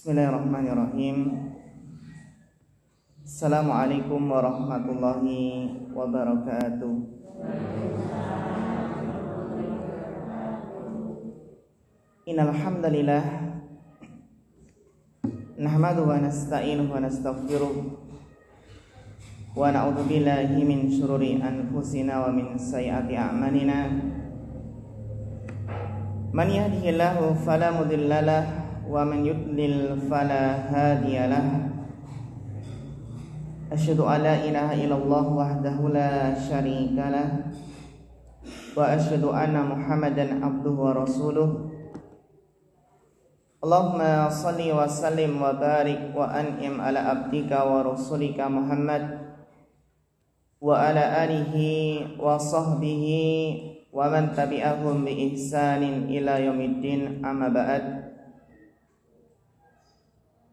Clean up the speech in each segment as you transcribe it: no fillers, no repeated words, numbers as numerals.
Bismillahirrahmanirrahim. Assalamualaikum warahmatullahi wabarakatuh. Innal hamdalillah nahmaduhu wa nasta'inuhu wa nastaghfiruh wa na'udzu billahi min syururi anfusina wa min sayyiati a'malina. Man yahdihillahu fala mudhillalah wa man yudlil fala hadiyalah. Asyhadu an la ilaha illallah wahdahu la syarikalah wa asyhadu anna Muhammadan abduhu wa rasuluh. Allahumma shalli wa sallim wa barik wa an'im ala abdika wa rasulika Muhammad wa ala alihi wa sahbihi wa man tabi'ahum bi ihsanin ila yaumiddin, amma ba'd.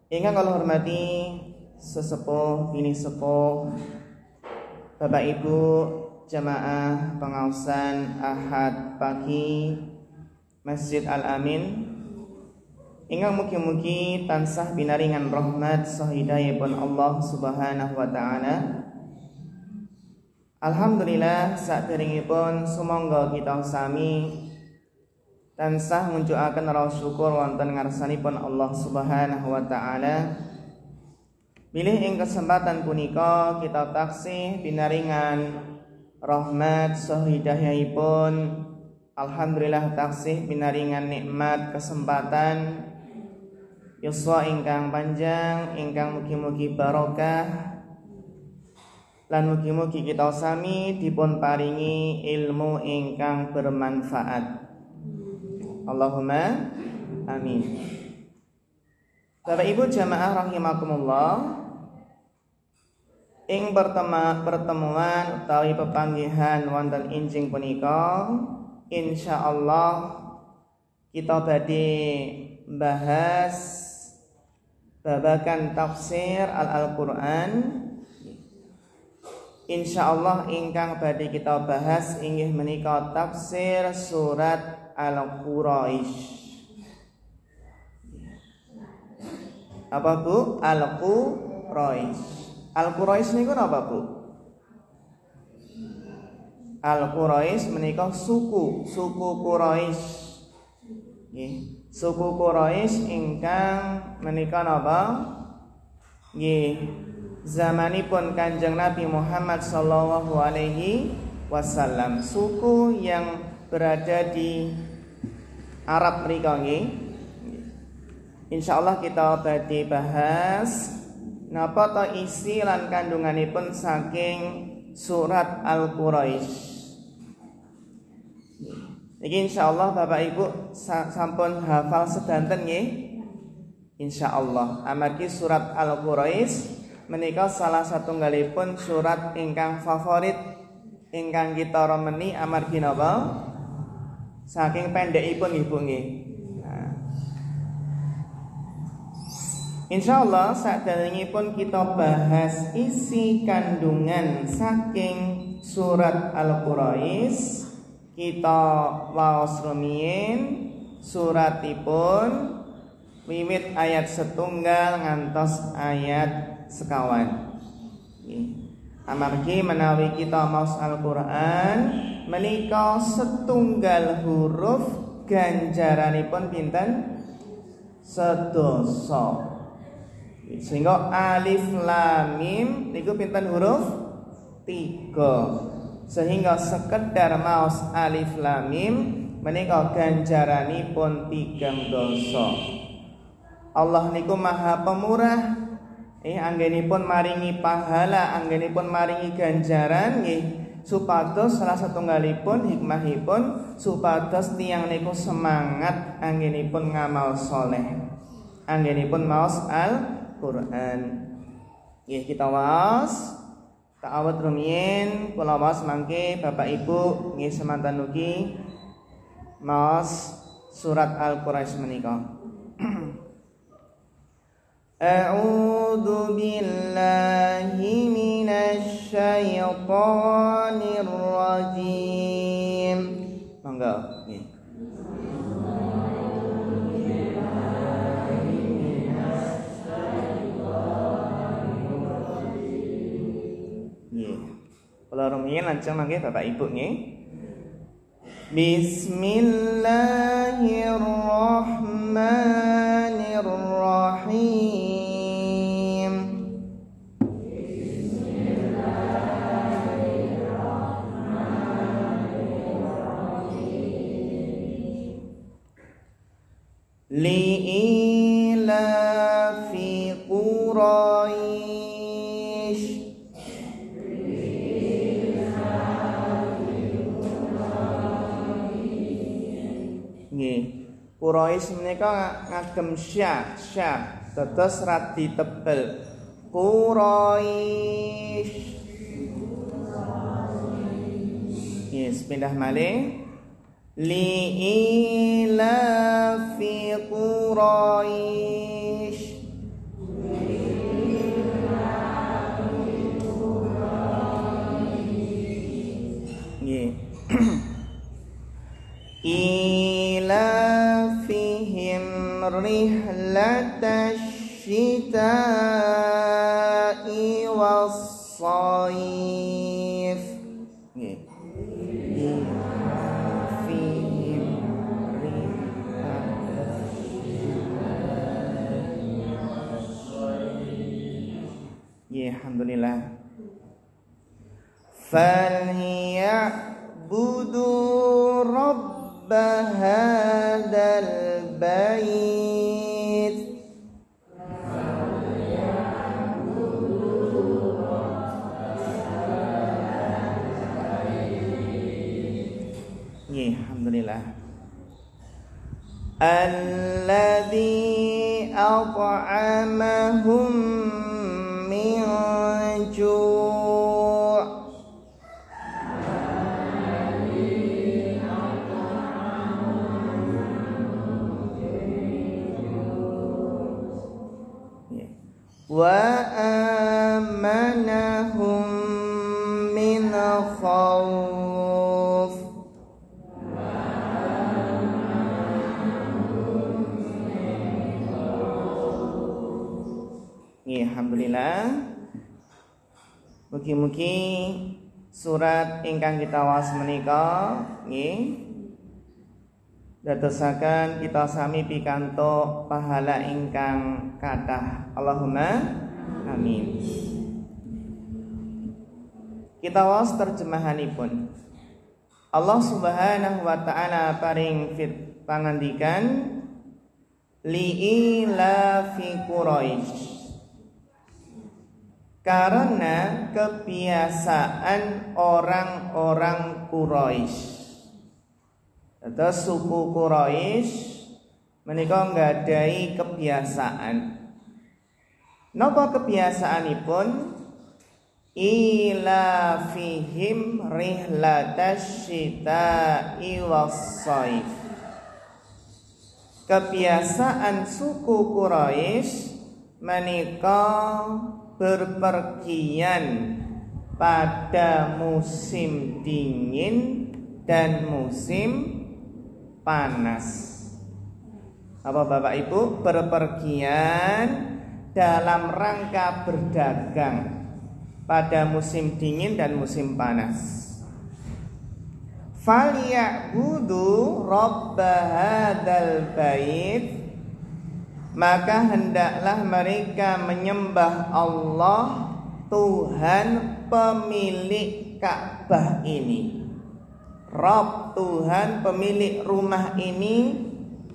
Ingkang kula hormati sesepuh bini sepuh, Bapak Ibu jamaah pengaosan Ahad pagi Masjid Al-Amin, ingkang mugi-mugi tansah binaringan rahmat saha hidayahipun Allah Subhanahu wa taala. Alhamdulillah, saderengipun sumangga kita sami tansah ngunjukaken rasa syukur wonten ngarsanipun Allah Subhanahu wa taala. Bilih ing kesempatan punika kita taksih binaringan rahmat saha hidayahipun. Alhamdulillah taksih binaringan nikmat kesempatan yuswa ingkang panjang, ingkang mugi-mugi barokah, lan mugi-mugi kita sami dipun paringi ilmu ingkang bermanfaat. Allahumma amin. Bapak Ibu jamaah rahimakumullah, ing pertemuan utawi pepanggihan wonten injing punika insyaallah kita badhe bahas babagan tafsir Al-Qur'an. Insyaallah ingkang badhe kita bahas inggih menika tafsir surat Al-Quraisy. Apa Bu? Al-Quraisy. Al-Quraisy niku napa Bu? Al-Quraisy menika suku Quraisy. Nggih, suku Quraisy ingkang menika napa? Nggih, zamanipun Kanjeng Nabi Muhammad sallallahu alaihi wasallam, suku yang berada di Arab mrika nggih. Insyaallah kita badhe bahas napa ta isi lan kandunganipun saking surat Al-Quraisy. Iki insyaallah Bapak Ibu sampun hafal sedanten nggih. Insyaallah amargi surat Al-Quraisy menika salah satunggalipun surat ingkang favorit ingkang kita remeni amargi napa? Saking pendekipun nggih Bu nggih. Nah, insyaallah saderengipun kita bahas isi kandungan saking surat Al-Quraisy, kita waos rumiyin suratipun wiwit ayat setunggal ngantos ayat sekawan. Amargi menawi kita maos Al-Qur'an menika setunggal huruf ganjaranipun pinten? Sedasa. Sehingga alif lam mim niku pinten huruf? 3. Sehingga sekedar maos alif lam mim menika ganjaranipun 3 Allah niku Maha Pemurah. Anggenipun maringi pahala, anggenipun maringi ganjaran nggih, supados salah satunggalipun hikmahipun supados tiyang niku semangat anggenipun ngamal soleh, anggenipun maos Al-Qur'an. Nggih kita waos ta'awud rumiyin, kula waos mangke Bapak Ibu nggih semanten ugi maos surat Al-Quraisy menika. A'udzu billahi minasy syaithanir rajim. Monggo nggih. rumiyin lanceng mangke Bapak Ibu nggih. Bismillahirrahmanirrahim. Li'ilafi Quraisy. Nggih, Quraisy menika ngagem sya, dados radi tebel. Quraisy. Nggih, pindah malih. Li'ilafi Quraisy. Nggih. Ilafihim rihlatash syita'i was-shayf. Nggih. Alhamdulillah. Falyabudu rabb hadzal bait. Alhamdulillah. Alladzi at'amahum min ju'. Wa amanahum min khawf. Alhamdulillah. Mugi-mugi surat ingkang kita waos menika nggih dadosaken kita sami pikantuk pahala ingkang kathah. Allahumma amin. Kita waos terjemahanipun. Allah Subhanahu wa taala paring pangandikan li'ilafi Quraisy. Karena kebiasaan orang-orang Quraisy. Atau suku Quraisy menika nggadhahi kebiasaan. Napa kebiasaanipun? Ilafihim rihlatash syita'i was-shayf. Kebiasaan suku Quraisy menika berpergian pada musim dingin dan musim panas. Apa Bapak Ibu? Berpergian dalam rangka berdagang pada musim dingin dan musim panas. Falyabudu rabb hadzal bait. Maka hendaklah mereka menyembah Allah, Tuhan pemilik Ka'bah ini. Rabb, Tuhan pemilik rumah ini,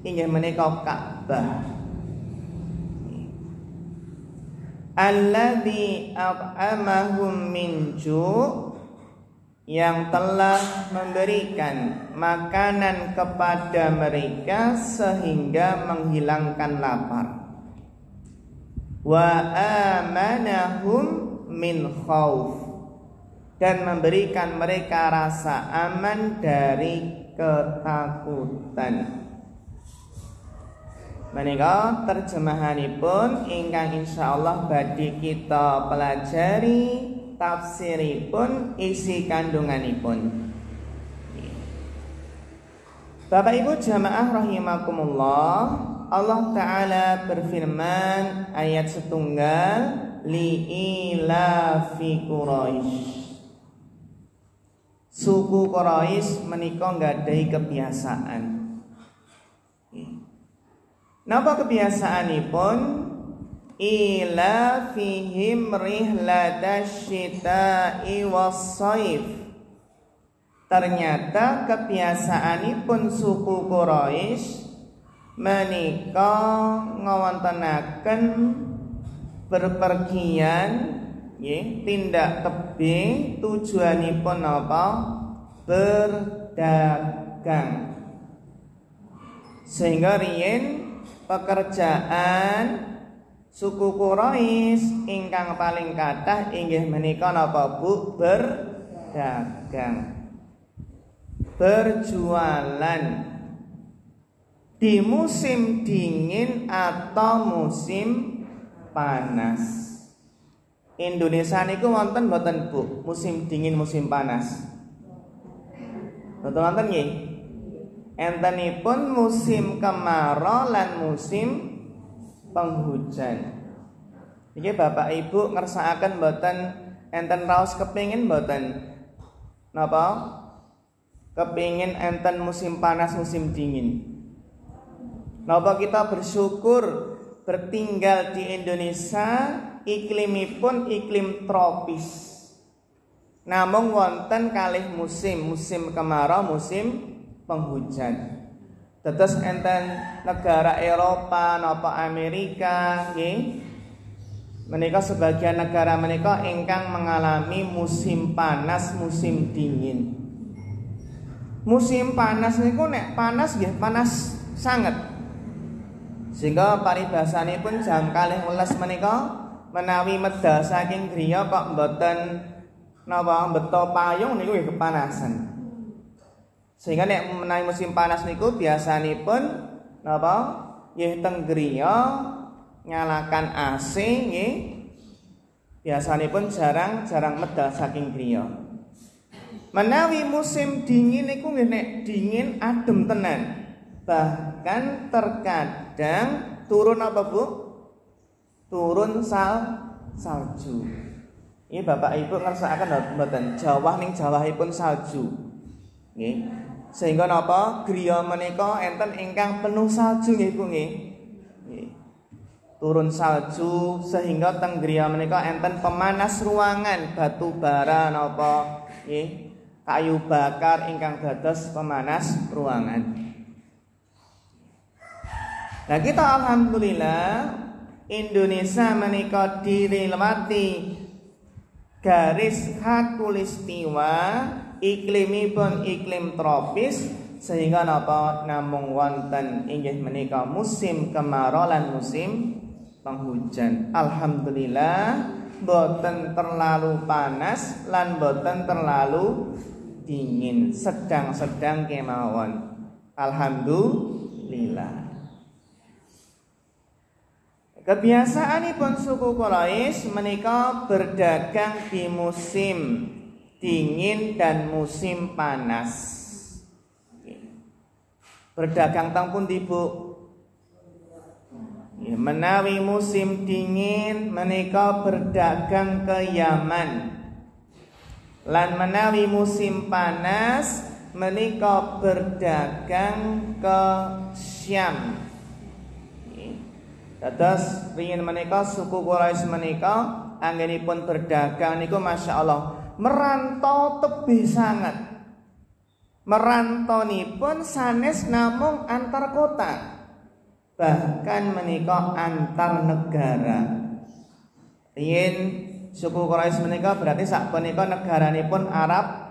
inggih menika Ka'bah. Alladzi at'amahum min ju', yang telah memberikan makanan kepada mereka sehingga menghilangkan lapar. Wa amanahum min khauf, dan memberikan mereka rasa aman dari ketakutan. Menika terjemahanipun ingkang insyaallah badhe kita pelajari tafsiripun, isi kandunganipun. Bapak Ibu jamaah rahimakumullah, Allah Ta'ala berfirman ayat setunggal li'ilafi Quraisy. suku Quraisy menika nggadahi kebiasaan. Napa kebiasaanipun? Ila fihim rihlatasyita'i was-shaif. Ternyata kebiasaanipun suku Quraisy menika ngawontenaken berpergian nggih tindak tebih tujuanipun napa? Berdagang. Sehingga riyen pekerjaan suku Quraisy ingkang paling kathah inggih menika napa Bu? Berdagang. Berjualan di musim dingin atau musim panas. Indonesia niku wonten mboten Bu? Musim dingin, musim panas. Mboten wonten nggih? Entenipun musim kemarau lan musim penghujan. Iki Bapak Ibu ngersakaken mboten enten raos kepingin mboten? Napa? Kepingin enten musim panas, musim dingin. Napa kita bersyukur bertinggal di Indonesia iklimipun iklim tropis. Namung wonten kalih musim, musim kemarau, musim penghujan. Tetes enten negara Eropa napa Amerika nggih. Menika sebagian negara menika ingkang mengalami musim panas, musim dingin. Musim panas niku nek panas nggih panas sanget. Sehingga paribasanipun jam 12 menika menawi medal saking griya kok mboten napa beto payung niku nggih kepanasan. Sehingga nek menawi musim panas niku biasanipun napa nggih teng griya nyalakan AC nggih. Biasanipun jarang medal saking griya. Menawi musim dingin niku nggih nek dingin adem tenan. Bahkan terkadang turun apa Bu? Turun salju. Ini Bapak Ibu ngersakaken mboten Jawa ning jawahipun salju. Nggih. Sehingga napa griya menika enten ingkang penuh salju nggih Bu nggih. Turun salju sehingga teng griya menika enten pemanas ruangan batu bara napa nggih kayu bakar ingkang dados pemanas ruangan. Nah kita alhamdulillah Indonesia menika dilewati garis khatulistiwa iklimipun iklim tropis sehingga napa namung wonten inggih menika musim kemarau lan musim penghujan. Alhamdulillah boten terlalu panas lan boten terlalu dingin, sedang-sedang kemawon. Alhamdulillah. Kebiasaanipun suku Quraisy menika berdagang di musim dingin dan musim panas. Berdagang teng pundi Bu? Menawi musim dingin menika berdagang ke Yaman. Lan menawi musim panas menika berdagang ke Syam. Dados riyin menika suku Quraisy menika anggenipun berdagang niku Masya Allah merantau tebih sangat. Merantonipun sanes namung antar kota. Bahkan menika antar negara. Riyin suku Quraisy menika berarti sakpunika negaranipun Arab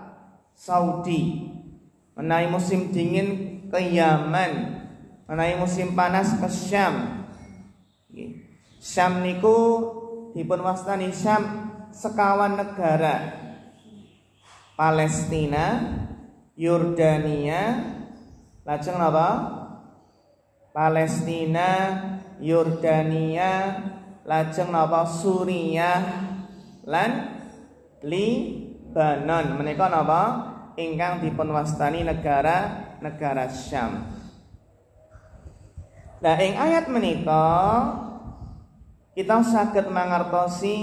Saudi. Menawi musim dingin ke Yaman, menawi musim panas ke Syam. Syam niku dipun wastani Syam sekawan negara. Palestina, Yordania, lajeng napa? Palestina, Yordania, lajeng napa? Suriah lan Libanon. Menika napa? Ingkang dipun wastani negara Syam. Nah, ing ayat menika kita saged mangertosi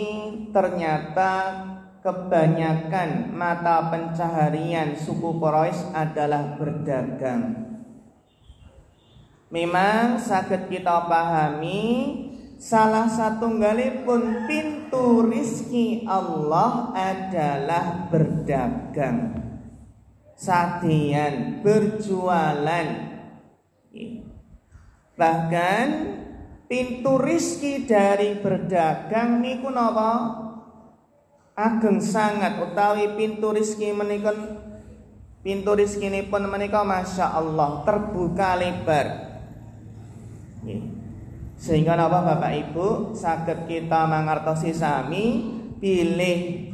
ternyata kebanyakan mata pencaharian suku Quraisy adalah berdagang. Memang saged kita pahami salah satunggalipun pintu rizki Allah adalah berdagang, sadeyan berjualan. Bahkan pintu rizki dari berdagang niku napa? Ageng sangat, utawi pintu rizki menika, pintu rizkinipun menika masya Allah terbuka lebar. Sehingga napa Bapak Ibu saged kita mangertosi sami bilih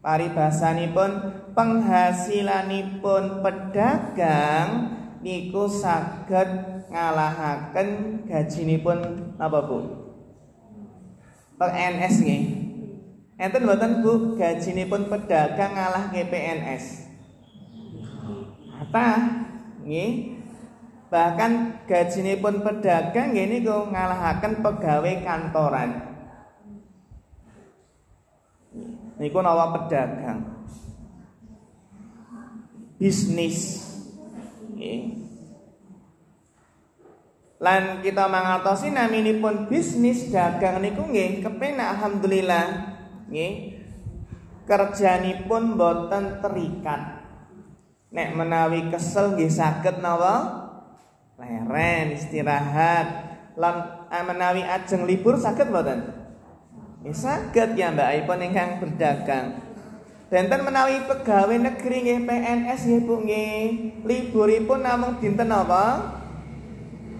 paribasanipun penghasilanipun pedagang niku saged ngalahaken gajinipun apa Bu? PNS nggih. Enten mboten Bu, gajinipun pedagang ngalahke PNS? Apa? Nggih. Bahkan gajinipun pedagang nggih niku ngalahaken pegawai kantoran. Niku nawa pedagang. Bisnis. Nggih. Lan kita mangertosi naminipun bisnis dagang niku nggih kepenak alhamdulillah. Nggih. Kerjanipun boten terikat. Nek menawi kesel nggih saged napa? Leren istirahat. Lan menawi ajeng libur saged mboten? Nggih saged ya mbakipun ingkang berdagang. Benten menawi pegawai negeri nggih PNS nggih Bu nggih. Liburipun namung dinten apa?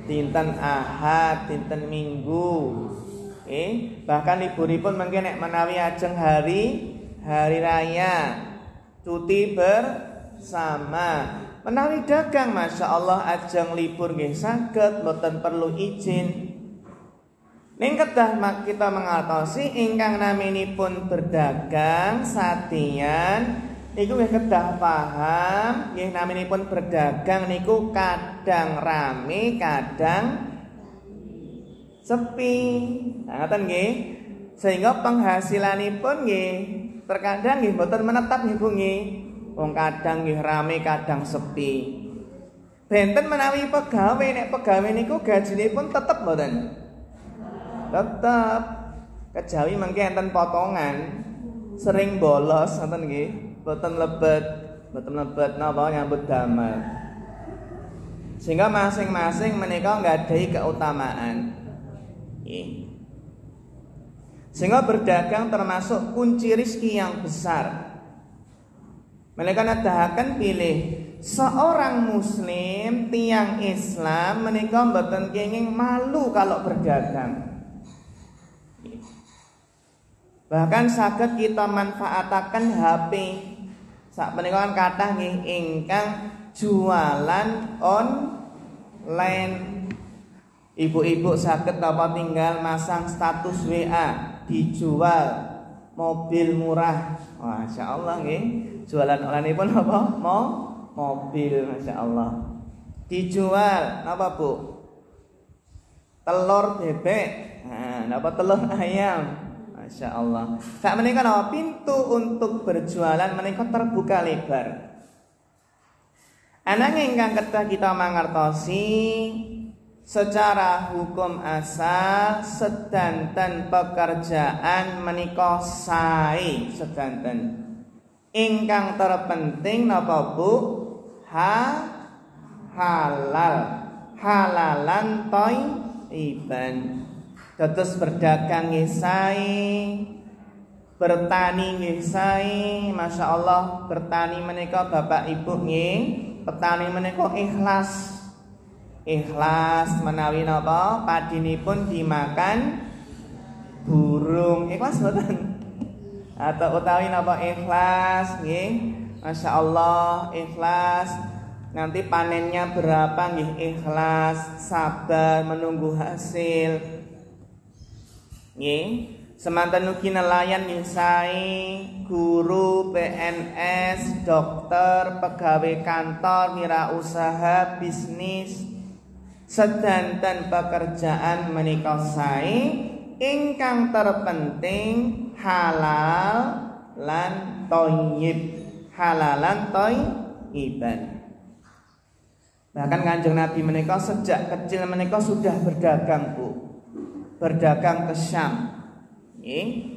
Dinten Ahad, dinten Minggu. Bahkan liburipun mungkin nek menawi ajeng hari raya, cuti bersama. Menawi dagang masya Allah ajeng libur nggih saged mboten perlu izin. Ning kedah kita mangertosi ingkang naminipun berdagang sadeyan niku nggih kedah paham nggih naminipun berdagang niku kadang rame kadang sepi. Nah, ngoten nggih. Sehingga penghasilanipun nggih terkadang nggih mboten menetap nggih Bu nggih. Wong kadang nggih rame kadang sepi. Benten menawi pegawai, nek pegawai niku gajinipun tetep mboten? Tetep. Kejawi mengke enten potongan, sering bolos ngoten nggih, mboten lebet napa nyambut damel. Sehingga masing-masing menika nggadahi keutamaan. Nggih. Sehingga berdagang termasuk kunci rizki yang besar. Mereka nedahaken pilih seorang muslim tiang Islam menika mboten kenging malu kalau berdagang. Bahkan saged kita manfaataken HP. Sak menika kan kathah nggih ingkang jualan online. Ibu-ibu saged napa tinggal masang status WA dijual mobil murah. Masya Allah nggih. Jualan online pun apa? Mobil, masya Allah. Dijual apa Bu? Telur bebek. Nah, apa telur ayam? Masya Allah. Sak menika napa pintu untuk berjualan menika terbuka lebar. Ananging ingkang kedah kita mangertosi secara hukum asal sedanten pekerjaan menika sae sedanten. Ingkang terpenting napa Bu? Halal. Halalan thayyiban. Dados berdagang nggih sae, bertani nggih sae. Masya Allah bertani menika Bapak Ibu nggih, petani menika ikhlas. Ikhlas menawi napa padinipun dimakan burung. Ikhlas mboten? Atau utawi napa ikhlas nggih. Masya Allah ikhlas. Nanti panennya berapa nggih ikhlas, sabar menunggu hasil. Nggih. Semanten ugi nelayan nggih sae, guru, PNS, dokter, pegawai kantor, wirausaha, bisnis, sedanten pekerjaan menika sae ingkang terpenting halal lan thayyib, halalan thayyiban. Bahkan Kanjeng Nabi menika sejak kecil menika sudah berdagang, Bu. Berdagang ke Syam. Nggih.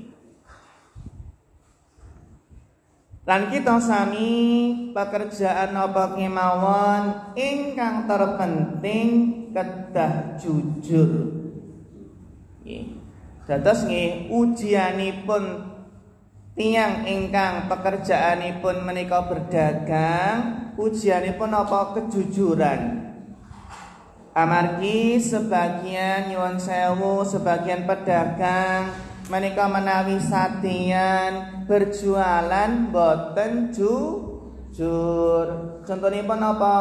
Lan kita sami pekerjaan apa kemawon ingkang terpenting kedah jujur. Nggih. Dados nggih ujianipun tiyang ingkang pekerjaanipun menika berdagang, ujianipun apa kejujuran. Amargi sebagian nyuwun sewu, sebagian pedagang menika menawi sadeyan berjualan boten jujur. Contonipun apa?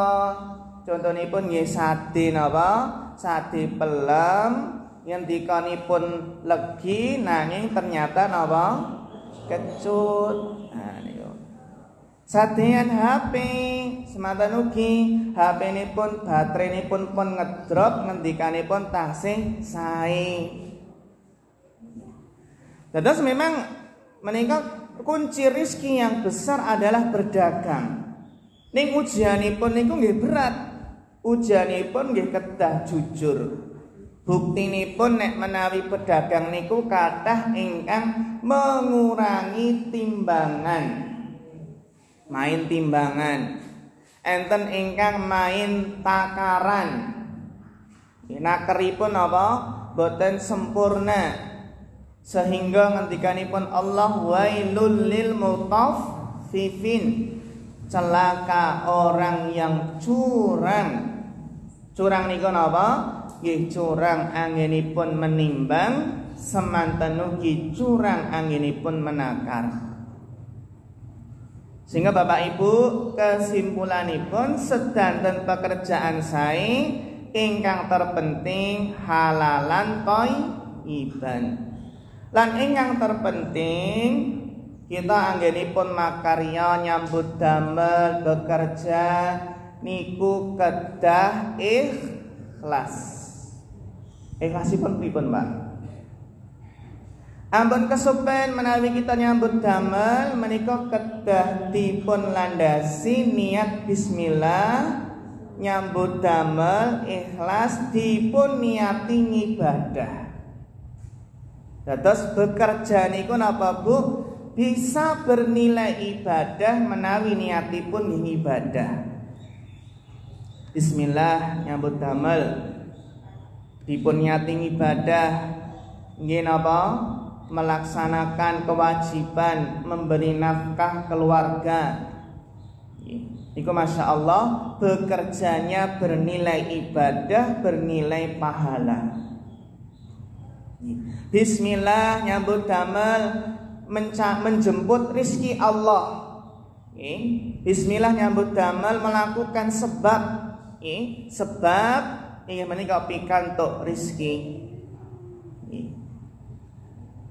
Contonipun nggih sade napa? Sade pelem ngendikanipun legi nanging ternyata napa? Kecut. Nah niku. Sadeyan HP semanten ugi HP-nipun baterai-nipun pun ngedrop ngendikanipun tasih sae. Dados memang menika kunci rizki yang besar adalah berdagang. Ning ujianipun niku nggih berat. Ujianipun nggih kedah jujur. Buktinipun nek menawi pedagang niku kathah ingkang mengurangi timbangan. Main timbangan. Enten ingkang main takaran. Nakeripun apa? Boten sempurna. Sehingga ngendikanipun Allah wailul lil mutaffifin. Celaka orang yang curang. Curang niku napa? Nggih curang anginipun menimbang, semanten ugi curang anginipun menakar. Sehingga Bapak Ibu kesimpulanipun sedanten pekerjaan sae ingkang terpenting halalan thayyiban. Lan ingkang terpenting kita anggenipun makarya nyambut damel bekerja niku kedah ikhlas. Ikhlasipun pripun, Pak? Ampun kesupen menawi kita nyambut damel menika kedah dipun landasi niat bismillah, nyambut damel ikhlas dipun niati ngibadah. Dados bekerja niku napa Bu? Bisa bernilai ibadah menawi niatipun ibadah. Bismillah nyambut damel dipun niati ibadah nggih napa? Melaksanakan kewajiban memberi nafkah keluarga. Iku masya Allah bekerjanya bernilai ibadah, bernilai pahala. Bismillah nyambut damel menjemput rizki Allah. Bismillah nyambut damel melakukan sebab. Sebab menika pikantuk rizki.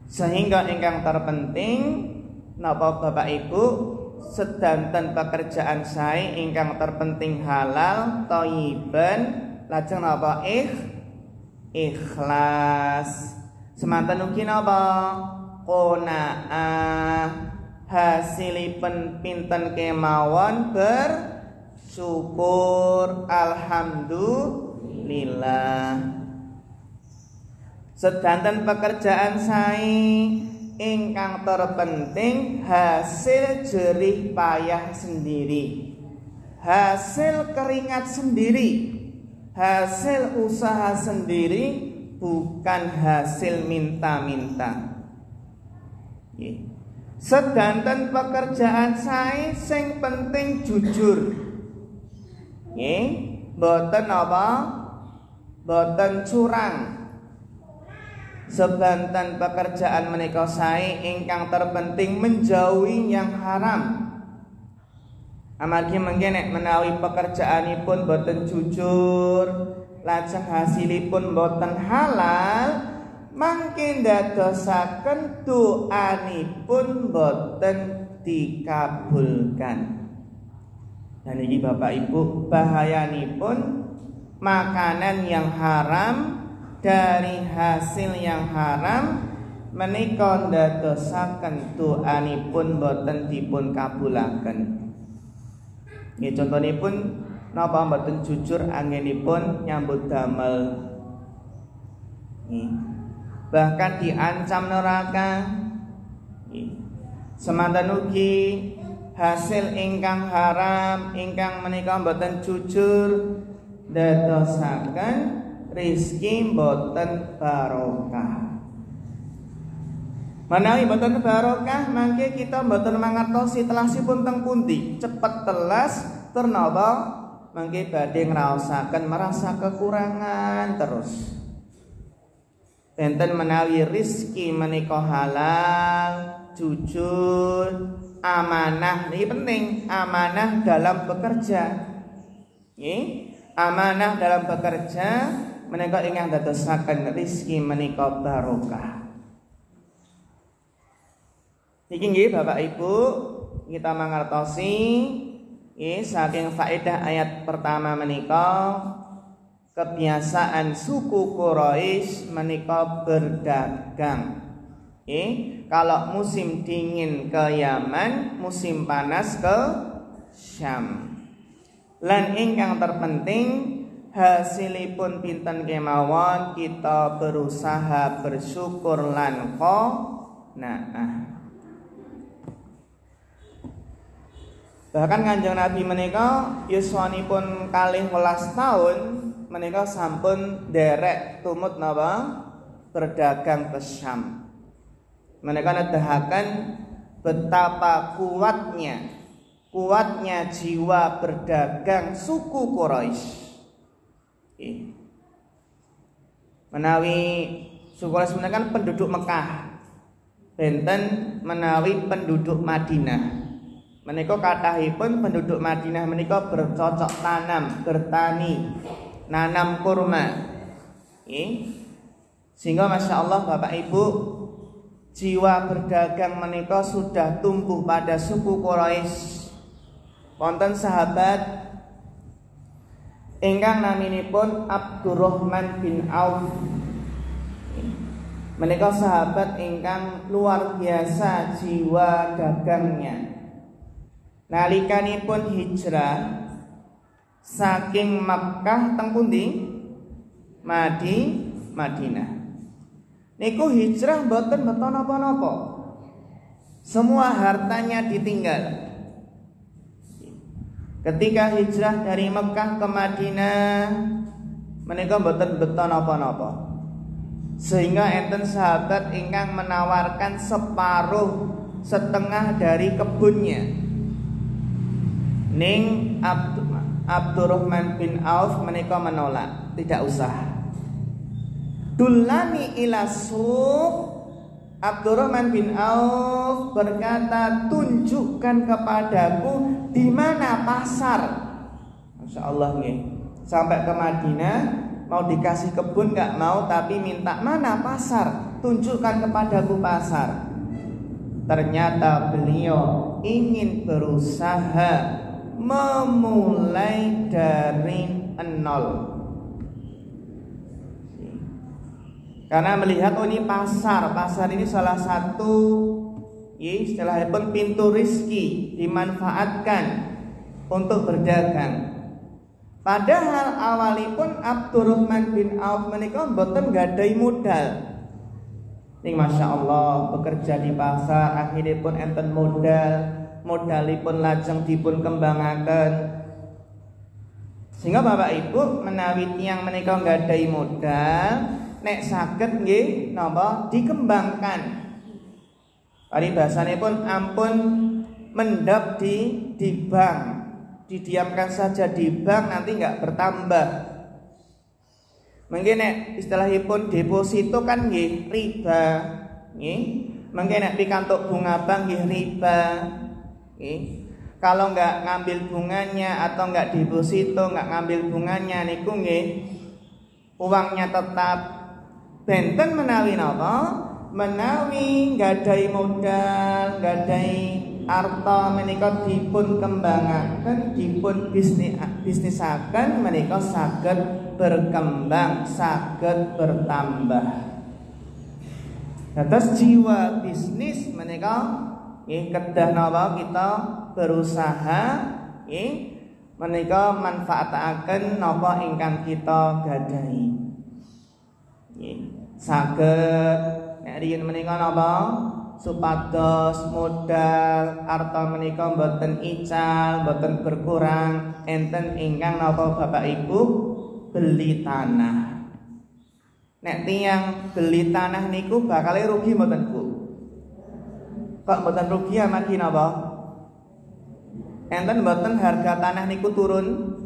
Sehingga ingkang terpenting napa Bapak Ibu sedanten pekerjaan sae ingkang terpenting halal thayyiban lajeng napa ikhlas. Semanten ugi napa qanaah hasilipun pinten kemawon bersyukur alhamdulillah. Sedanten pekerjaan sae ingkang terpenting hasil jerih payah sendiri, hasil keringat sendiri, hasil usaha sendiri, bukan hasil minta-minta. Sedanten pekerjaan sae sing penting jujur. Boten apa? Boten curang. Sebanten pekerjaan menika sae ingkang terpenting menjauhi yang haram. Amargi mengke nek menawi pekerjaanipun boten jujur, lajeng hasilipun boten halal, mangke ndadosaken doanipun boten dikabulkan. Dan ini Bapak Ibu bahayanipun makanan yang haram dari hasil yang haram menika ndadosaken doanipun boten dipun kabulaken. Nggih contonipun napa mboten jujur anggenipun nyambut damel. Bahkan diancam neraka. Semanten ugi hasil ingkang haram ingkang menika mboten jujur ndadosaken rezeki mboten barokah. Menawi mboten barokah mangke kita mboten mangertosi telasipun teng pundi, cepet telas tur napa mangke badhe ngraosaken merasa kekurangan terus. Enten menawi rezeki menika halal, jujur, amanah. Ini penting, amanah dalam bekerja. Amanah dalam bekerja menika ingkang dadosaken rezeki menika barokah. Iki nggih Bapak Ibu, kita mangertosi saking faedah ayat pertama menika kebiasaan suku Quraisy menika berdagang. Kalau musim dingin ke Yaman, musim panas ke Syam. Lan ingkang terpenting hasilipun pinten kemawon kita berusaha bersyukur lan qanaah. Bahkan Kanjeng Nabi menika yuswanipun 12 tahun menika sampun derek tumut napa berdagang ke Syam. Menika nedahaken betapa kuatnya jiwa berdagang suku Quraisy. Menawi suku Quraisy menika penduduk Mekah, benten menawi penduduk Madinah. Menika kathahipun penduduk Madinah menika bercocok tanam, bertani, nanam kurma. Sehingga Masya Allah Bapak Ibu, jiwa berdagang menika sudah tumbuh pada suku Quraisy. Wonten sahabat ingkang naminipun Abdurrahman bin Auf. Menika sahabat ingkang luar biasa jiwa dagangnya. Nalikanipun hijrah saking Makkah teng pundi? Madinah. Niku hijrah mboten beton napa-napa. Semua hartanya ditinggal. Ketika hijrah dari Mekah ke Madinah menika mboten beton napa-napa. Sehingga enten sahabat ingkang menawarkan setengah dari kebunnya. Ning Abdurrahman bin Auf menika menolak, tidak usah. Dullani ila suq. Abdurrahman bin Auf berkata, tunjukkan kepadaku di mana pasar. Masya Allah nih. Sampai ke Madinah mau dikasih kebun nggak mau, tapi minta mana pasar, tunjukkan kepadaku pasar. Ternyata beliau ingin berusaha memulai dari nol. Karena melihat ini pasar ini salah satu istilahipun pintu rizki dimanfaatkan untuk berdagang. Padahal awalipun Abdurrahman bin Auf menika mboten gadai modal. Ning Masya Allah bekerja di pasar akhiripun enten modalipun lajeng dipun kembangaken. Sehingga Bapak Ibu menawi tiyang menika gadai modal nek saged nggih napa dikembangkan. Paribasanipun ampun mendap di bank, didiamkan saja di bank nanti enggak bertambah. Mungkin nek istilahipun deposito kan nggih riba, nggih. Mungkin nek pikantuk bunga bank nggih riba. Kalau nggak ngambil bunganya atau nggak deposito, nggak ngambil bunganya niku nggih uangnya tetap benten menawi napa? Menawi gadai modal, gadai arta menika dipun kembangaken, dipun bisnisaken menika saged berkembang, saged bertambah. Dados jiwa bisnis menika nggih kedah napa kita berusaha nggih menika manfaataken napa ingkang kita gadahi. Nggih, saged nek riyen menika napa supados modal arta menika boten ical, boten berkurang, enten ingkang napa Bapak Ibu beli tanah. Nek tiyang beli tanah niku bakal rugi mboten Bu? Kok mboten rugi amargi napa? Enten mboten harga tanah niku turun?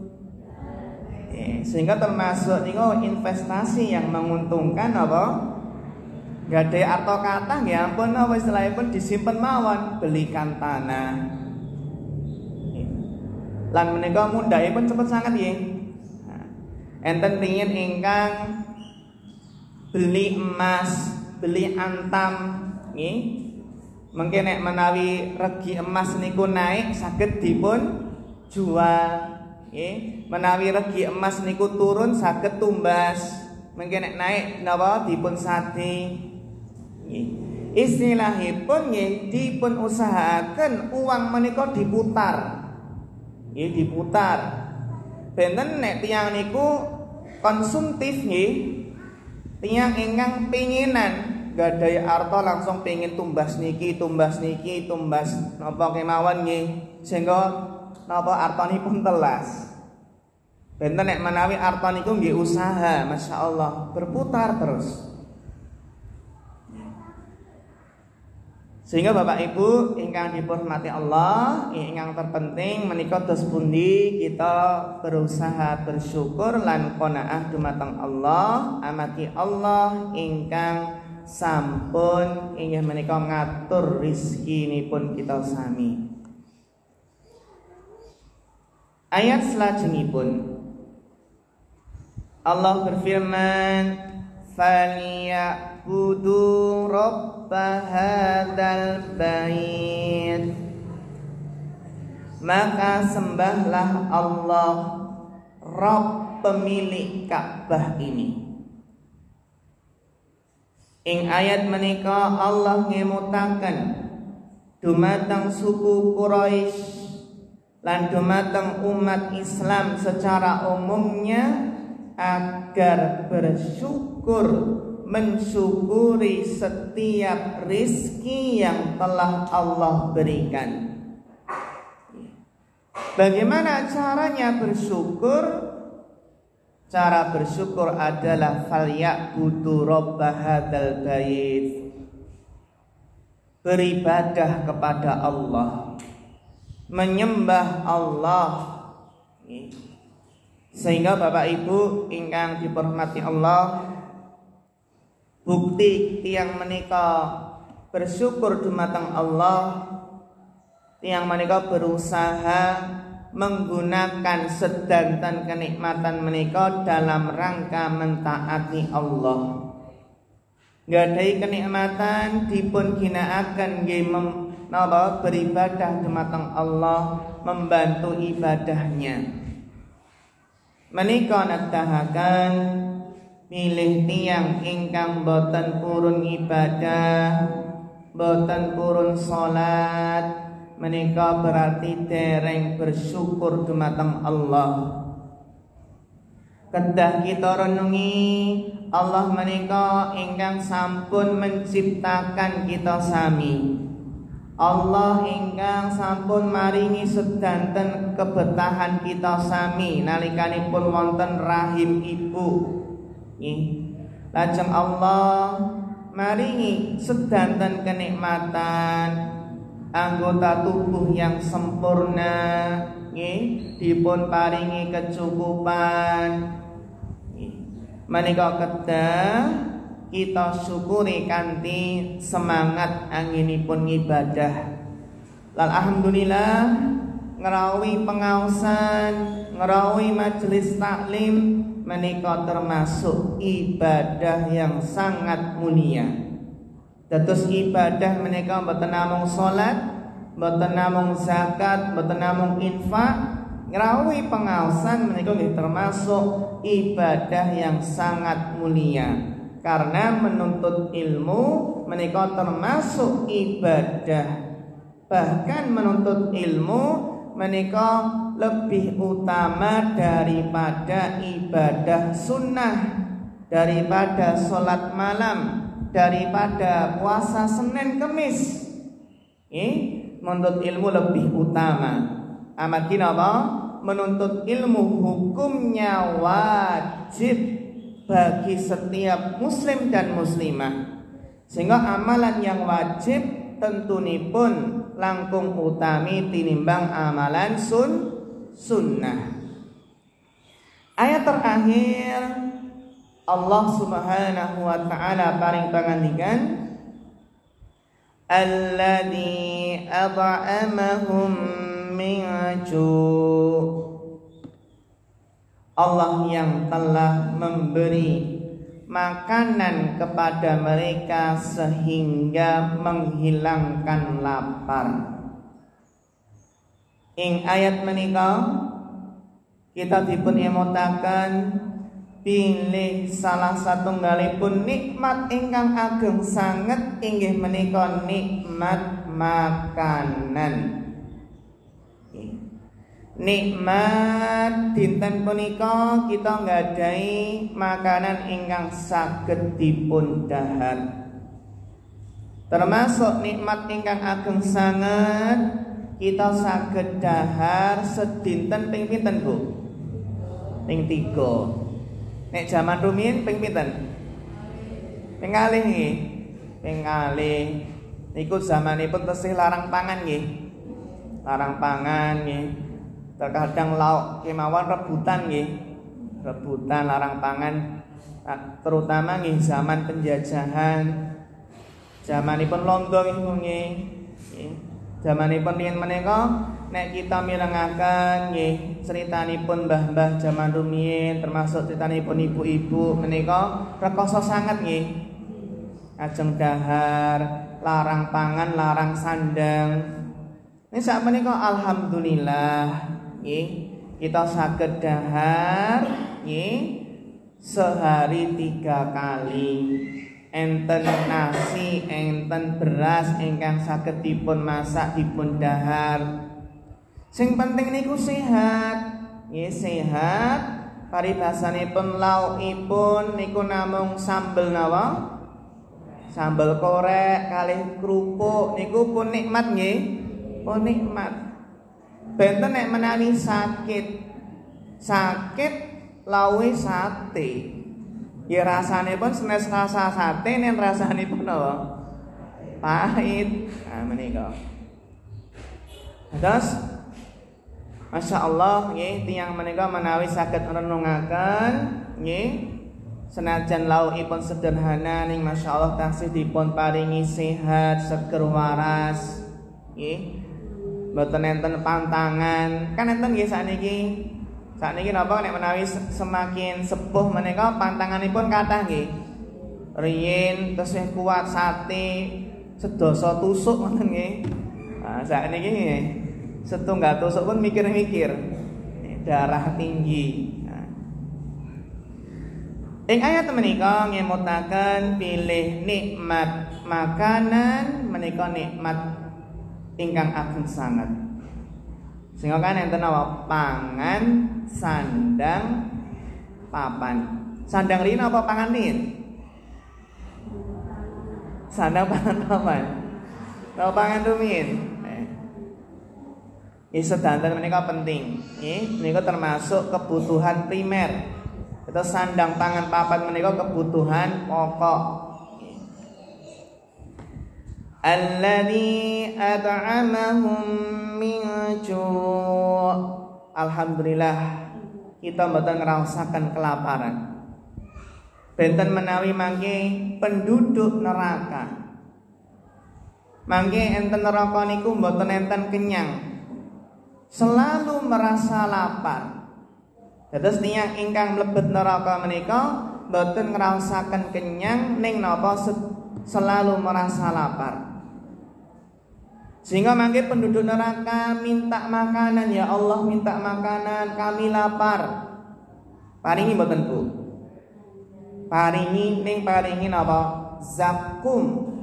Sehingga termasuk niku investasi yang menguntungkan apa? Gadhe arta kathah nggih ampun apa istilahipun disimpen mawon, belikan tanah. Lan menika mundhahipun cepet sanget nggih. Enten riyen ingkang beli emas, beli antam nggih. Mengke nek menawi regi emas niku naik saged dipun jual nggih. Menawi regi emas niku turun saged tumbas. Mengke nek naik napa dipun sade. Nggih. Istilahipun nggih dipun usahaaken uang menika diputar. Nggih diputar. Benten nek tiyang niku konsumtif nggih. Tiyang ingkang pinginan gadai arta langsung pengin tumbas niki, tumbas napa kemawon nggih sehingga napa artanipun telas. Benten nek menawi arta niku nggih usaha, masyaallah berputar terus. Sehingga Bapak Ibu ingkang dihormati Allah, ingkang terpenting menika dos pundi kita berusaha bersyukur lan qanaah dumateng Allah, amati Allah ingkang sampun inggih menika ngatur rezekinipun kita sami. Ayat selajengipun Allah berfirman, "Falyabudu rabba hadzal bait." Maka sembahlah Allah, Rabb pemilik Ka'bah ini. Ing ayat menika Allah ngemutaken dumateng suku Quraisy lan dumateng umat Islam secara umumnya agar bersyukur, mensyukuri setiap rizki yang telah Allah berikan. Bagaimana caranya bersyukur? Cara bersyukur adalah falyabudu rabba hadzal bait. Beribadah kepada Allah, menyembah Allah. Sehingga Bapak Ibu ingkang dihormati Allah, bukti tiyang menika bersyukur dumateng Allah, tiyang menika berusaha menggunakan sedanten kenikmatan menika dalam rangka mentaati Allah. Gadai kenikmatan dipun ginakaken nggih menapa beribadah dumateng Allah, membantu ibadahnya. Menika nedahaken milih tiyang ingkang boten purun ibadah, boten purun salat, menika berarti dereng bersyukur dumateng Allah. Kedah kita renungi Allah menika ingkang sampun menciptakan kita sami. Allah ingkang sampun maringi sedanten kebetahan kita sami nalikanipun wonten rahim ibu. Lajeng Allah maringi sedanten kenikmatan anggota tubuh yang sempurna, dipun paringi kecukupan. Menika kedah kita syukuri kanthi semangat anginipun ibadah. Lan alhamdulillah ngerawi pengaosan, ngerawi majelis taklim menika termasuk ibadah yang sangat mulia. Dados ibadah menika mboten namung salat, mboten namung zakat, mboten namung infak. Ngerawi pengaosan menika nggih termasuk ibadah yang sangat mulia. Karena menuntut ilmu menika termasuk ibadah. Bahkan menuntut ilmu menika lebih utama daripada ibadah sunnah, daripada sholat malam, daripada puasa Senin Kemis. Menuntut ilmu lebih utama. Amargi napa? Menuntut ilmu hukumnya wajib bagi setiap muslim dan muslimah. Sehingga amalan yang wajib tentunipun langkung utami tinimbang amalan sunnah. Ayat terakhir Allah Subhanahu wa taala paring pangandikan alladzi at'amahum min ju'. Allah yang telah memberi makanan kepada mereka sehingga menghilangkan lapar. Ing ayat menika kita dipun emotaken pilih salah satunggalipun nikmat ingkang ageng sanget inggih menika nikmat makanan. Nikmat dinten punika kita nggadahi makanan ingkang saged dipun dhahar. Termasuk nikmat ingkang ageng sanget kita saged dhahar sedinten ping pinten Bu? Ping 3. Nek jaman rumiyin ping pinten? Ping kalih nggih. Ping kalih. Niku zamanipun tesih larang pangan nggih. Larang pangan nggih. Terkadang lauk kemawon rebutan nggih. Rebutan larang pangan. Terutama nggih zaman penjajahan. Zamanipun longgo nggih. Zamanipun riyen menika nek kita mirengaken nggih critanipun mbah-mbah zaman rumiyin termasuk critanipun ibu-ibu menika rekoso sanget nggih. Ajeng dahar, larang pangan, larang sandang. Ini sak menika alhamdulillah nggih kita saged dahar nggih sehari 3 kali. Enten nasi, enten beras ingkang saged dipun masak, dipun dahar. Sing penting niku sehat. Nggih sehat. Paribasanipun laukipun niku namung sambel nawa? Sambel korek kalih kerupuk niku pun nikmat nggih. Pun nikmat. Benten nek menawi sakit lawuhe sate. Ya rasanipun senes rasa sate nen rasanipun apa? Pahit. Nah menika. Terus Masya Allah nggih tiyang menika menawi saged renungaken nggih senajan laukipun sederhana ning Masya Allah taksih dipun paringi sehat seger waras nggih. Mboten enten pantangan. Kan enten nggih sakniki. Sakniki napa nek menawi semakin sepuh menika pantanganipun kathah nggih. Riyin tesih kuat sate sedasa tusuk ngoten nggih. Nah sakniki nggih setunggal tusuk pun mikir-mikir. Darah tinggi. Nah. Ing ayat menika ngemutaken pilih nikmat makanan menika nikmat ingkang ageng sanget. Sehingga kan enten apa pangan, sandang, papan. Sandang riyin apa pangan riyin? Sandang pangan papan. Napa pangan rumiyin? Sedanten menika penting. Menika termasuk kebutuhan primer. Itu sandang pangan papan menika kebutuhan pokok. Alladzi at'amahum min ju'. Alhamdulillah kita mboten ngrasaken kelaparan. Benten menawi mangke penduduk neraka. Mangke enten neraka niku mboten enten kenyang. Selalu merasa lapar. Dados tiyang ingkang mlebet neraka menika mboten ngrasaken kenyang ning napa selalu merasa lapar. Sehingga mangke penduduk neraka minta makanan, ya Allah minta makanan, kami lapar. Paringi mboten Bu? paringi napa? Zakum,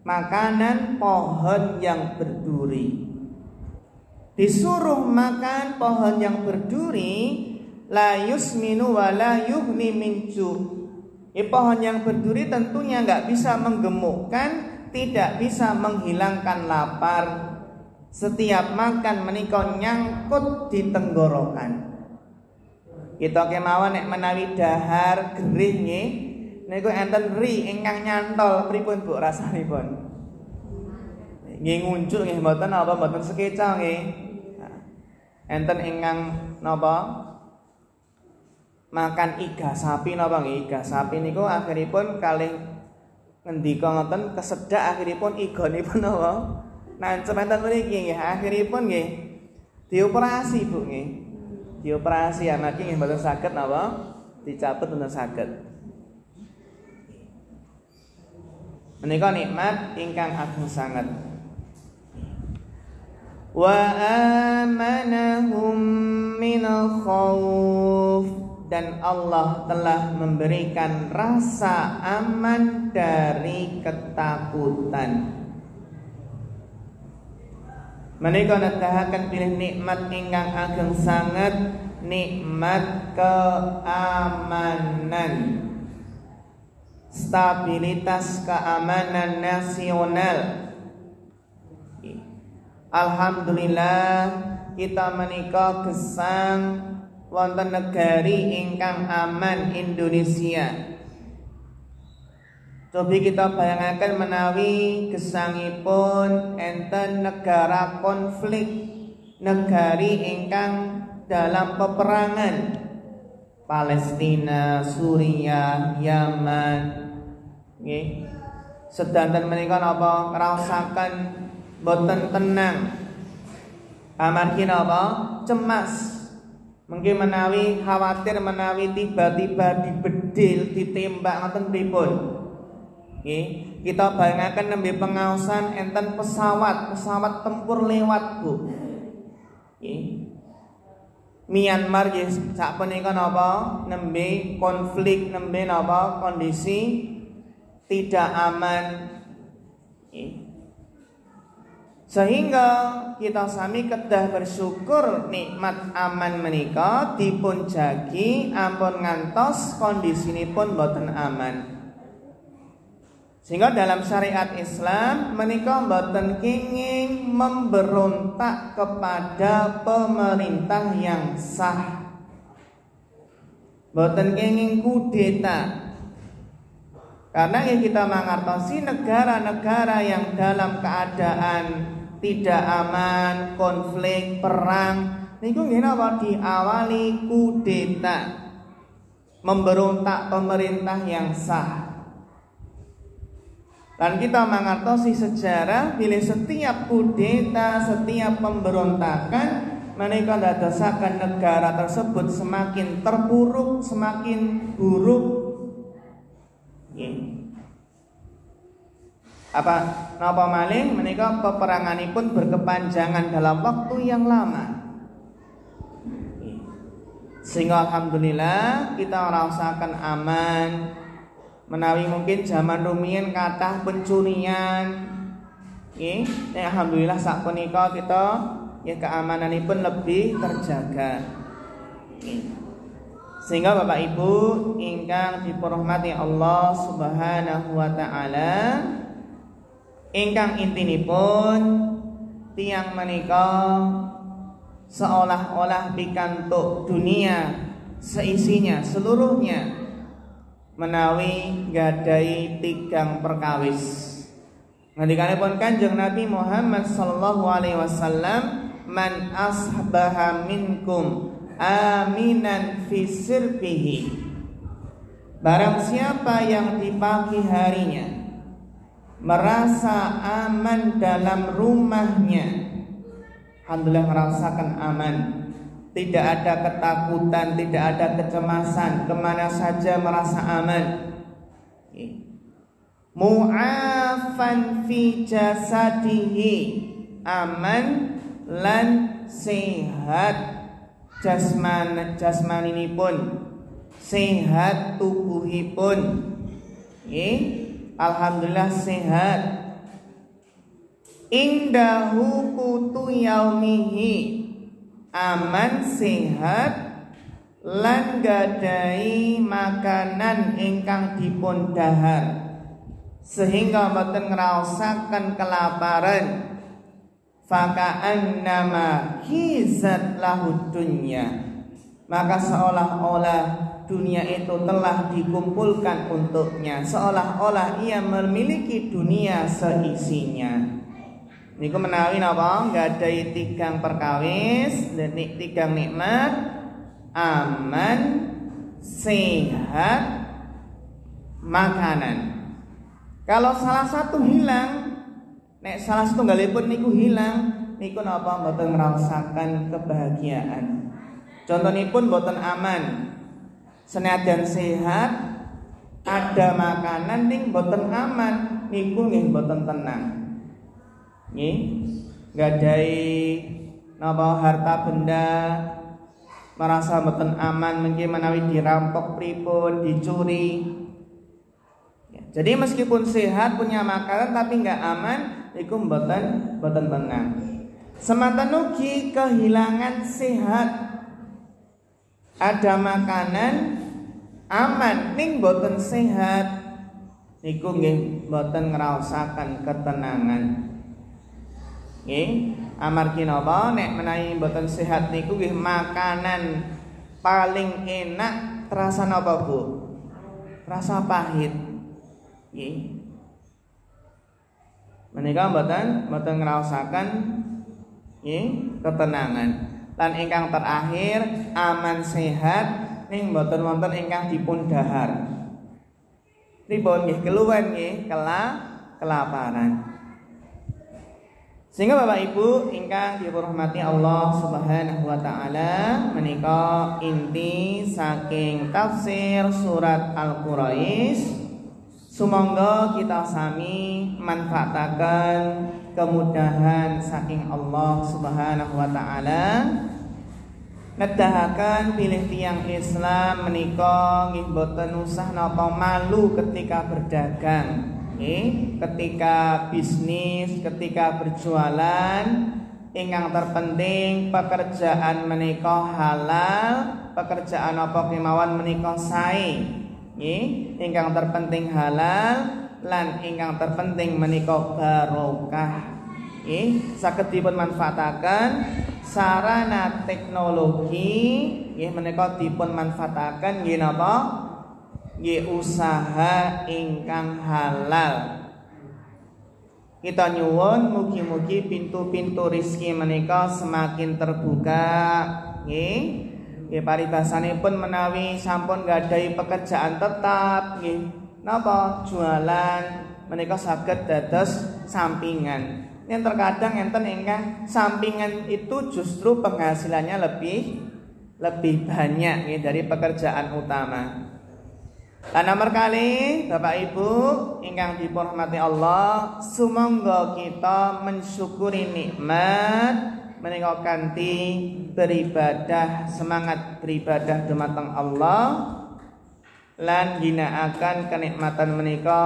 makanan pohon yang berduri. Disuruh makan pohon yang berduri, la yusminu wa la yughni min ju'. Pohon yang berduri tentunya enggak bisa menggemukkan, tidak bisa menghilangkan lapar. Setiap makan menika nyangkut di tenggorokan. Kita kemawon nek menawi dahar gerih nggih, niku enten ri ingkang nyantol pripun Bu rasanipun? Nggih nguncul nggih mboten apa mboten sekeca nggih. Enten ingkang napa? Makan iga sapi napa nggih? Iga sapi niku akhiripun kalih ngendika ngoten kesedak akhiripun iganipun napa? Nancep enten mriki nggih akhiripun nggih dioperasi Bu nggih. Dioperasi anak nggih mboten saged napa? Dicabut mboten saged. Menika nikmat ingkang agung sanget. Wa amanahum minal khauf, dan Allah telah memberikan rasa aman dari ketakutan. Menika nedahaken pilih nikmat ingkang ageng sangat, nikmat keamanan, stabilitas keamanan nasional. Alhamdulillah kita menika gesang wonten negari ingkang aman, Indonesia. Cobi kita bayangaken menawi gesangipun enten negara konflik, negari ingkang dalam peperangan, Palestina, Suriah, Yaman, nggih. Sedanten menika napa ngraosaken boten tenang. Amargi napa? Cemas. Mungkin menawi khawatir menawi tiba-tiba dibedil, ditembak ngoten pripun. Nggih, kita bayangaken nembe pengaosan enten pesawat tempur lewat, Bu. Nggih. Myanmar nggih sapunika napa? Nembe konflik, nembe napa? Kondisi tidak aman. Nggih. Sehingga kita sami kedah bersyukur nikmat aman menika dipun jagi ampun ngantos kondisinipun boten aman. Sehingga dalam syariat Islam menika boten kenging memberontak kepada pemerintah yang sah. Boten kenging kudeta. Karena kita mangertosi negara-negara yang dalam keadaan tidak aman, konflik, perang, niku nggih napa diawali kudeta, memberontak pemerintah yang sah. Dan kita mangertosi sejarah bila setiap kudeta, setiap pemberontakan menika ndadosaken negara tersebut semakin terpuruk, semakin buruk. Napa malih menika peperanganipun berkepanjangan dalam waktu yang lama. Sehingga alhamdulillah kita rasakan aman. Menawi mungkin zaman rumiyin kathah pencurian, nggih, alhamdulillah sapunika kita ya keamananipun lebih terjaga. Sehingga Bapak Ibu ingkang dipurmati Allah Subhanahu wa taala, ingkang intinipun tiyang menika seolah-olah pikantuk dunia seisinya seluruhnya menawi gadai tigang perkawis. Ngendikanipun Kanjeng Nabi Muhammad sallallahu alaihi wasallam, man asbaha minkum aminan fi sirbihi, barang siapa yang di pagi harinya merasa aman dalam rumahnya, alhamdulillah merasakan aman, tidak ada ketakutan, tidak ada kecemasan, kemana saja merasa aman. Mu'afan fi jasadihi, aman lan sehat jasmaninipun. sehat tubuhipun. Nggih, alhamdulillah sehat. Indahu kutu yaumihi, aman sehat lan gadai makanan ingkang dipun dahar sehingga mboten ngraosaken kelaparan. Faka'annama hizat lahu dunya, maka seolah-olah dunia itu telah dikumpulkan untuknya, seolah-olah ia memiliki dunia seisinya. Niku menawi napa gadai tigang perkawis, tigang nikmat, aman, sehat, makanan. Kalau salah satu hilang, nek salah setunggalipun niku hilang, niku napa mboten ngrasaken kebahagiaan. Contonipun mboten aman. Senajan sehat, ada makanan ning mboten aman, niku nggih mboten tenang. Nggih, gadai napa harta benda merasa mboten aman mungkin menawi dirampok pripun, dicuri. Ya, jadi meskipun sehat punya makanan tapi nggak aman, iku mboten tenang. Semanten ugi kehilangan sehat, ada makanan aman ning mboten sehat, niku nggih mboten ngraosaken ketenangan. Nggih, amargi napa nek menawi mboten sehat niku nggih makanan paling enak terasa napa Bu? Rasa pahit. Nggih. Menika mboten ngraosaken nggih ketenangan. Lan ingkang terakhir aman sehat ning mboten wonten ingkang dipun dahar. Pripun nggih keluwen nggih kelaparan. Sehingga Bapak Ibu ingkang dirahmati Allah Subhanahu wa taala, menika inti saking tafsir surat Al-Quraisy. Sumangga kita sami manfaataken kemudahan saking Allah Subhanahu wa taala. Nedahaken pilih tiang Islam menika nggih boten usah napa malu ketika berdagang. Ketika bisnis, ketika berjualan, ingkang terpenting pekerjaan menika halal, pekerjaan apa kemawon menika sae. Ingkang terpenting halal lan ingkang terpenting menika barokah. Saged dipun manfaataken sarana teknologi menika dipun manfaataken nggih napa? Nggih usaha ingkang halal. Kita nyuwun mugi-mugi pintu-pintu rezeki menika semakin terbuka. Nggih paribasanipun menawi sampun gadhahi pekerjaan tetap nggih napa jualan menika saged dados sampingan. Yang terkadang enten ingkang sampingan itu justru penghasilannya lebih banyak nggih dari pekerjaan utama. Lan nomor kali Bapak Ibu ingkang dipun rahmati Allah, sumangga kita mensyukuri nikmat menika kanthi beribadah, semangat beribadah dumateng Allah lan ginakaken kenikmatan menika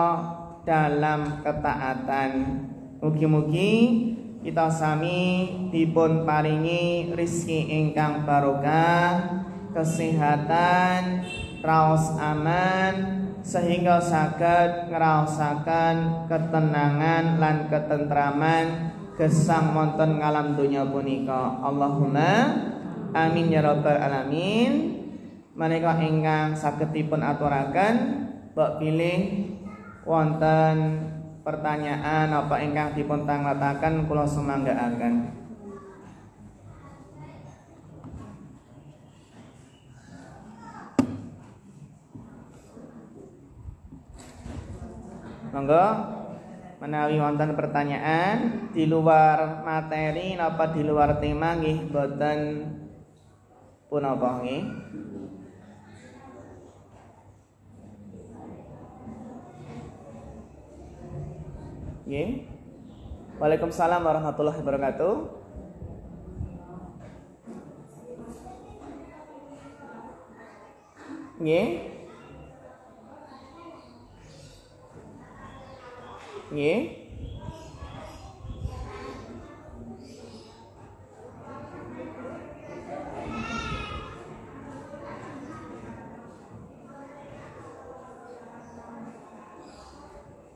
dalam ketaatan. Mugi-mugi kita sami dipun paringi rezeki ingkang barokah, kesehatan, raos aman, sehingga saged ngraosaken ketenangan lan ketentraman gesang wonten ngalam donya punika. Allahumma amin ya rabbal alamin. Menika ingkang saged dipun aturaken, mbok pilih wonten pertanyaan apa ingkang dipun tangletaken kula sumanggaaken. Monggo menawi wonten pertanyaan di luar materi napa di luar tema nggih boten punapa nggih. Nggih. Waalaikumsalam warahmatullahi wabarakatuh. Nggih. Nggih.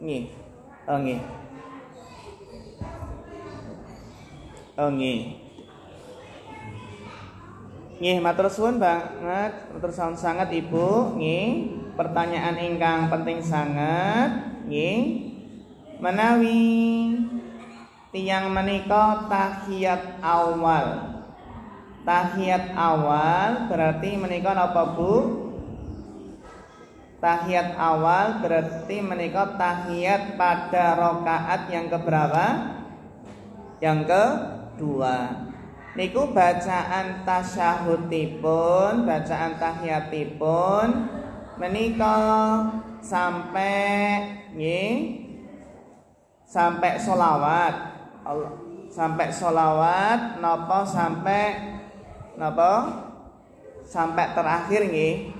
Nggih. Oh nggih. Oh nggih. Nggih, matur suwun banget, matur suwun sangat Ibu. Nggih, pertanyaan ingkang penting sangat. Nggih. Menawi tiyang menika tahiyat awal. Tahiyat awal berarti menika napa Bu? Tahiyat awal berarti menika tahiyat pada rakaat yang keberapa? Yang kedua. Niku bacaan tasyahudipun, bacaan tahiyatipun menika sampai nggih sampai sholawat. Sampai sholawat napa sampai napa? Sampai terakhir nggih.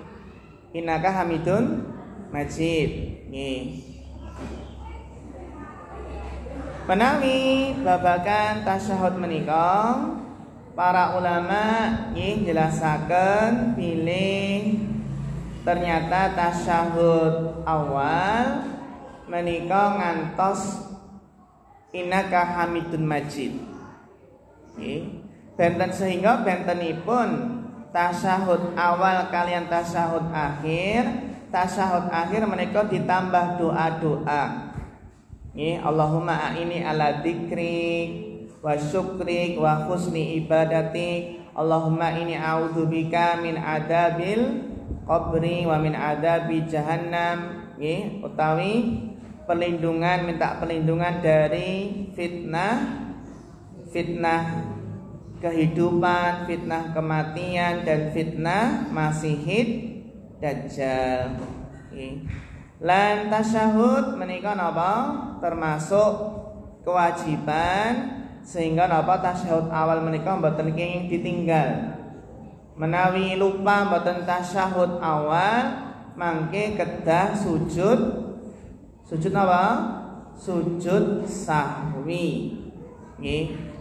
Innaka Hamidun Majid nggih. Menawi babagan tasyahud menika para ulama nggih jelasaken bilih ternyata tasyahud awal menika ngantos innaka Hamidun Majid. Nggih. Benten sehingga bentenipun tasyahud awal kalian tasyahud akhir. Tasyahud akhir menika ditambah doa-doa. Nggih, Allahumma a'ini ala dzikrik wa syukrik wa husni ibadatik. Allahumma inni a'udzubika min adabil qabri wa min adabi jahannam. Nggih, utawi perlindungan, minta perlindungan dari fitnah kehidupan, fitnah kematian dan fitnah Masihid Dajjal. Nggih. Lan tasyahud menika napa? Termasuk kewajiban sehingga napa tasyahud awal menika mboten kenging ditinggal. Menawi lupa mboten tasyahud awal mangke kedah sujud napa? Sujud sahwi. Nggih.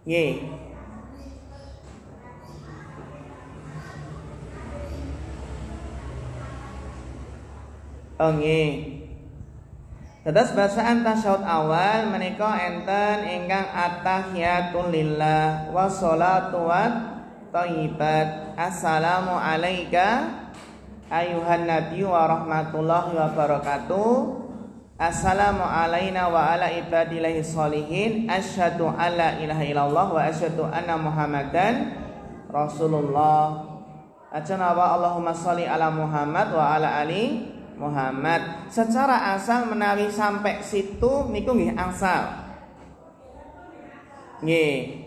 Nggih. Oh nggih. Dados bacaan tasyahud awal menika enten ingkang at-tahiyatul lillah wa sholatu wat thayyibat. Assalamu alayka ayuhan nabiyyu wa rahmatullahi wa barakatuh. Assalamu alayna wa ala ibadillahi sholihin. Asyhadu an la ilaha illallah wa asyhadu anna Muhammadan Rasulullah. Ajana wa Allahumma sholli ala Muhammad wa ala ali Muhammad. Secara asal menawi sampai situ niku nggih angsal. Nggih.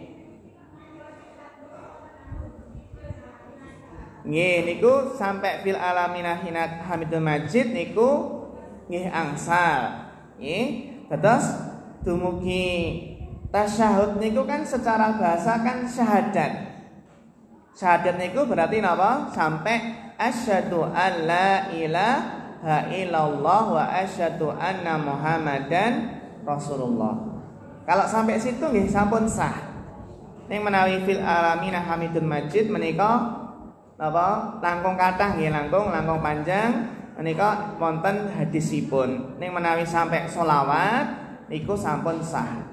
Nggih niku sampai fil alamina hinat Hamidul Majid niku nggih angsal. Nggih. Terus dumugi tasyahud niku kan secara bahasa kan syahadat. Syahadat niku berarti napa? Sampai asyhadu an la ilaha illallah wa asyhadu anna Muhammadan Rasulullah. Kalau sampai situ nggih sampun sah. Ning menawi fil alamina Hamidul Majid menika napa? Langkung kathah nggih, langkung panjang. Menika wonten hadisipun. Ning menawi sampai sholawat niku sampun sah.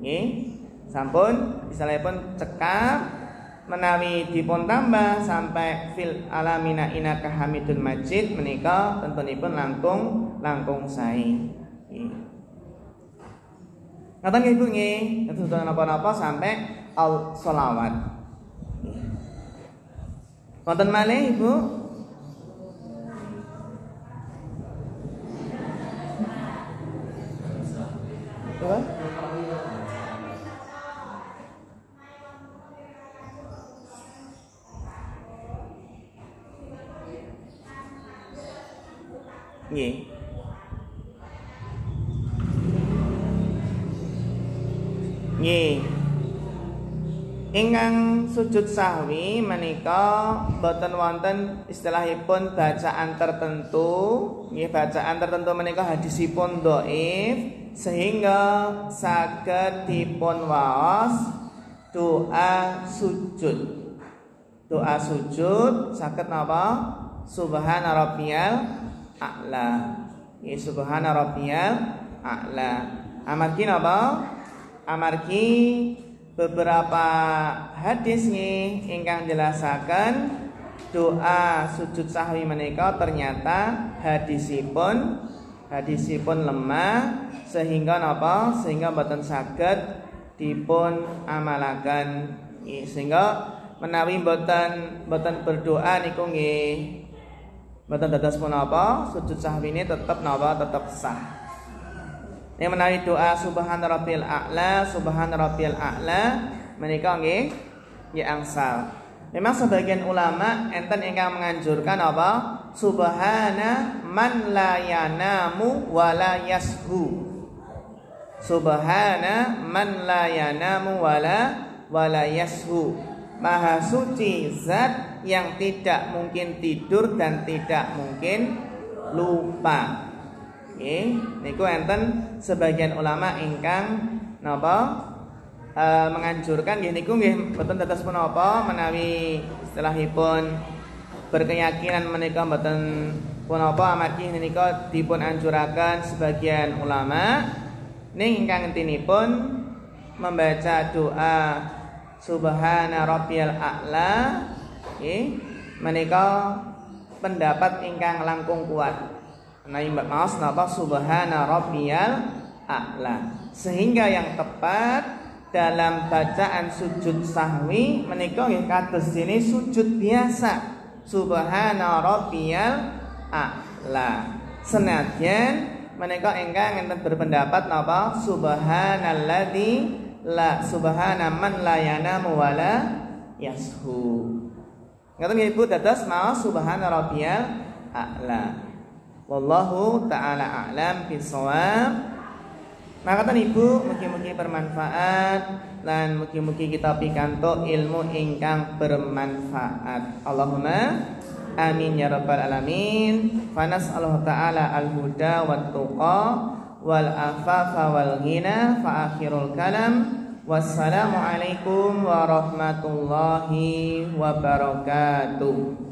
Nggih. Sampun misalipun cekap menawi dipun tambah sampai fil alamina innaka Hamidul Majid menika tentunipun langkung sae. Nggih. Ngaten nggih Bu nggih. Ketutupan napa-napa sampai al sholawat. Nggih. Wonten malih Ibu? Apa? Nggih. Nggih. Ingkang sujud sahwi menika boten wonten istilahipun bacaan tertentu. Nggih, bacaan tertentu menika hadisipun dhaif sehingga saged dipun waos doa sujud. Doa sujud saged napa? Subhana rabbiyal a'la. Nggih, subhana rabbiyal a'la. Amargi napa? Amargi beberapa hadis nih ingkang jelasaken doa sujud sahwi menika ternyata hadisipun lemah sehingga napa? Sehingga boten saged dipun amalaken. Sehingga menawi boten berdoa niku nggih boten dados punapa? Sujud sahwi ini tetep napa? Tetep sah. Yang menawi doa subhana rabbiyal a'la menika nggih angsal. Memang sebagian ulama enten ingkang menganjurkan apa? Subhana man la yanamu wa la yashu. Subhana man la yanamu wa la yashu. Maha suci zat yang tidak mungkin tidur dan tidak mungkin lupa. Niku enten sebagian ulama ingkang napa menganjurkan nggih niku nggih boten dados punapa menawi istilahipun berkeyakinan menika boten punapa amargi menika dipun anjuraken sebagian ulama ning ingkang entinipun membaca doa subhana rabbiyal a'la menika pendapat ingkang langkung kuat. Nabi maos napa subhana rabbiyal a'la. Sehingga yang tepat dalam bacaan sujud sahwi menika nggih kados dene sujud biasa. Subhana rabbiyal a'la. Senadyan menika ingkang enten berpendapat napa subhanalladzi la subhana man la yanamu wa la yashu. Ngaten nggih Ibu dados maos subhana rabbiyal a'la. Wallahu ta'ala a'lam bishawab. Maka Ibu mugi-mugi bermanfaat lan mugi-mugi kita pikantuk ilmu ingkang bermanfaat. Allahumma amin ya rabbal alamin. Fa nas'aluhu ta'ala al-huda wat tuqa wal afafa wal ghina. Fa akhirul kalam. Wassalamu alaikum warahmatullahi wabarakatuh.